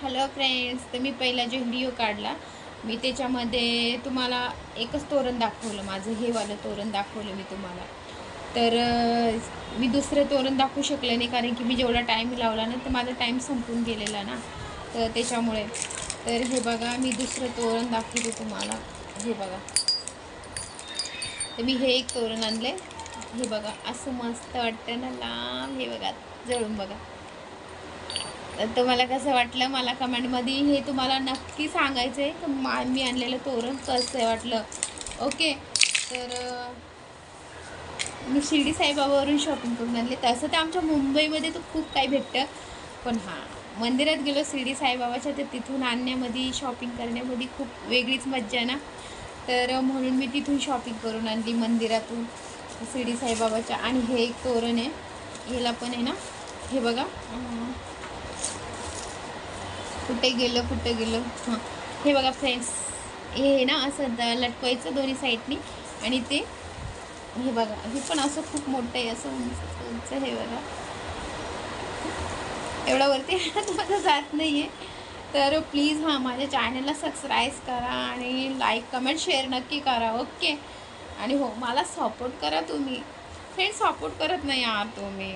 Hello friends, तर मी पहिला जो व्हिडिओ काढला मी त्याच्यामध्ये तुम्हाला एकच तोरण दाखवलं, माझं हे वालं तोरण दाखवलं मी तुम्हाला. तर मी दुसरं तोरण दाखवू शकले नाही, कारण की मी जेवढा टाईम लावला ना तर माझा टाईम संपून गेलेला ना, तर त्याच्यामुळे. तर हे बघा, मी दुसरं तोरण दाखवते तुम्हाला. हे बघा, तर मी हे एक तोरण आणले. हे बघा, असं मस्त वाटतं ना लांब. हे बघा, जळून बघा. तर तुम्हाला कसं वाटलं मला कमेंटमध्ये हे तुम्हाला नक्की सांगायचं आहे, की मी आणलेलं तोरण कसं वाटलं. ओके. तर मी शिर्डी साईबाबावरून शॉपिंग करून आणले. तसं तर आमच्या मुंबईमध्ये तर खूप काही भेटतं, पण हां, मंदिरात गेलो शिर्डी साईबाबाच्या, तर तिथून आणण्यामध्ये शॉपिंग करण्यामध्ये खूप वेगळीच मज्जा ना. तर म्हणून मी तिथून शॉपिंग करून आणली मंदिरातून शिर्डी साईबाबाच्या. आणि हे एक तोरण आहे, याला पण आहे ना. हे बघा, कुठे गेलं. हां, हे बघा फ्रेंड्स, हे ना असं लटकवायचं दोन्ही साईडनी. आणि ते हे बघा, हे पण असं खूप मोठं आहे, असं उंच. हे बघा, एवढा वरती माझं जात नाही आहे. तर प्लीज हां, माझ्या चॅनलला सबस्क्राईब करा आणि लाईक कमेंट शेअर नक्की करा. ओके. आणि हो, मला सपोर्ट करा तुम्ही फ्रेंड्स, सपोर्ट करत नाही यार तुम्ही.